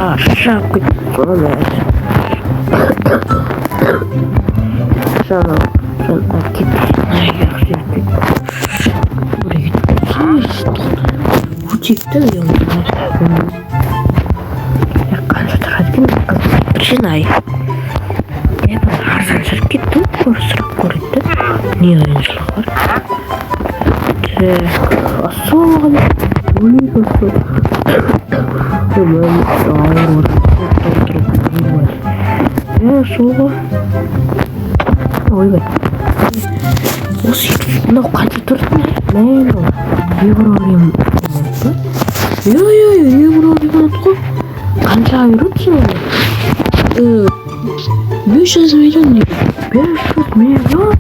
шаршап кеттім жаңа утекті қанша тұрады екен жинай бір арзан жүріп кеттім сұрап көреді не ойыншылық бар соға ойбай осы мынау қанша тұрды евролимон евролимон ғой қаншаға береді оны 500 миллион дейді 500 миллион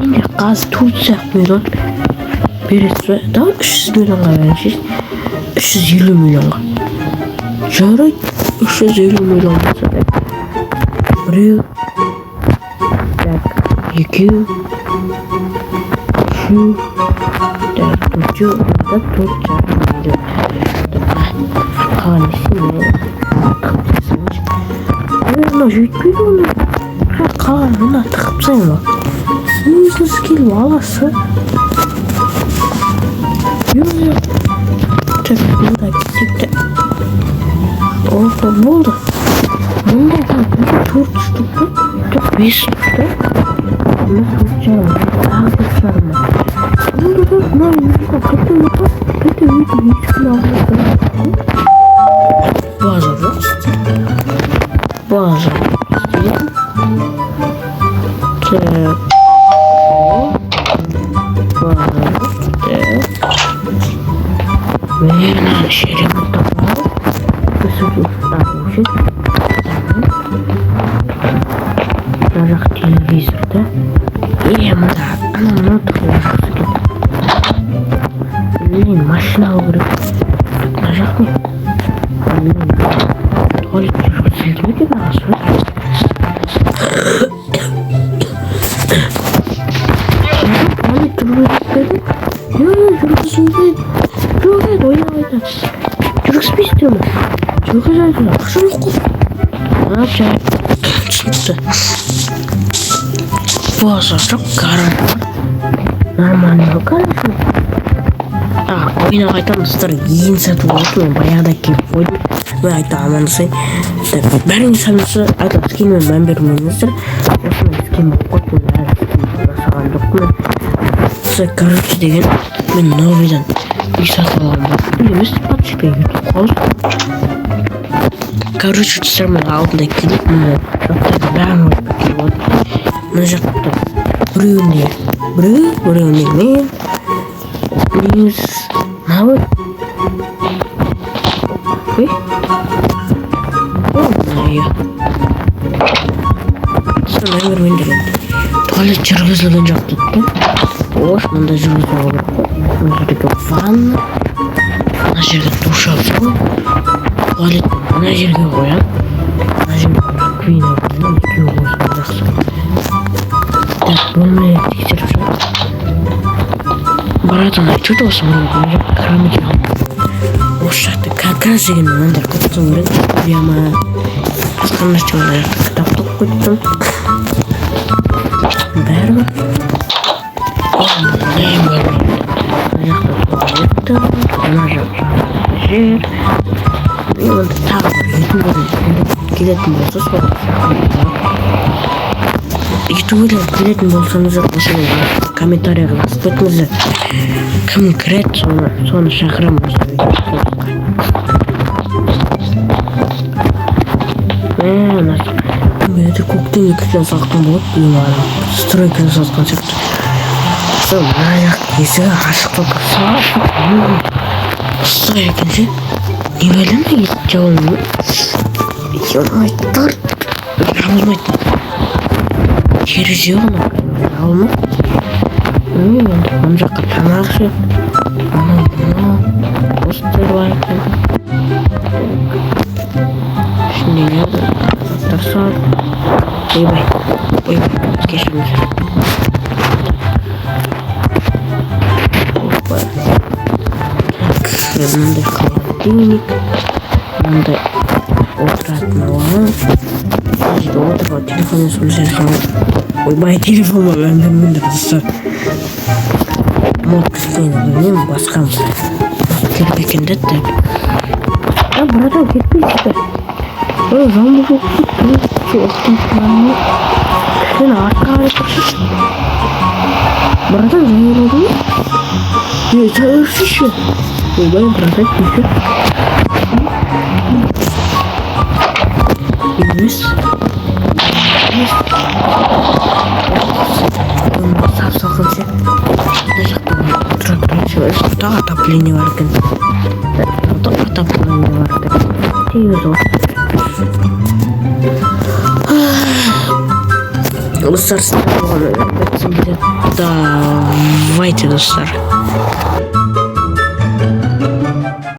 менде қазір 400 миллион береді да 300 миллионға беріңіз 350 миллионға жарайды 350 миллион болса біреу екеу үшеу төртеу қалған мына жетпейді оны қалған мына тығып тастайын ба өзіңіз келіп аласы мында кетекті болды мында 4 штук па 5 штук та мына 4 жарым базар жоқ базар мен ана шеремонттап мына жақ телевизорда мында анау жақсы екен машина алу керек мына жақ не туалет жүргізілді ме екен ағасы туалет жүргізілді жоқ еді ойнамайды жүргізбейсіздер ме жүргізеді ақша жоқ қой түсінікті базар жоқ гараж нормальный гараж ойнап айтамыздар ең сәті болды мен баяғыда келіп қойдым мен айта амандасайын бәріңіз санасы айтады скинмен мән бермеңіздер осындай скин болып қойды мен әлі скин жасаған жоқпын короче деген мен новыйдан үй сатып алған болдым емес подписчикке ютуб қалып короче мен алдында келіп мына заттарды бәрін ойып кеткен болады мына жақта біреуіне мен негіз мынау туалет жүргізілген жоқ дейді ош мында жүргізіп алу керек қой мына жерге ванна мына жерге душ алып туалет мына жерге қоямын мына жерге раковина қоямын екеуі болсын жақсы так бөлмелерді тексеріп жатыр братан что-то осы мына жақта керамика осы жақта как раз деген мынандай қойсам керек прямо басқа нәрсе мына жақта кітап қойып қойыппын бәрі бар мына жақта туалетті мына жақта жер енді тағы бір ютубер келетін болса сол ютуберлер келетін болсаңыздар осыны комментарийға жазып кетіңіздер кім кіреді соны шақырамын осы менде көктем екіден сатқан болады деймін стройканы сатқан сияқты мына жақ есігі ашық болып ұстай екен ше не байланды ет жауын жабылмайды терезе ғана жабылмайды енді мына жаққа тамақ ішеді анау постер бар екен ішінде не заттар сар ойбай кешіріңіздер мынандай холодильник мынандай отыратын алаңы. Жерде отырып телефонмен сөйлесесің. Ойбай телефон бар өндірмейді достар. Мод кішкене білмеймін басқам. Керек екен деді. Братан кетпейсіздер. Зомби болып кетті. Сен артқа қарай тұршы. Братан жайылады ма? Жайылшы. Ойбай братан кетті. Емес. Сап-салқын сен. Мына жақта тұрады. Тағы отопление бар екен. Отопление бар екен. Тегіз ол. Достар, давайте, достар.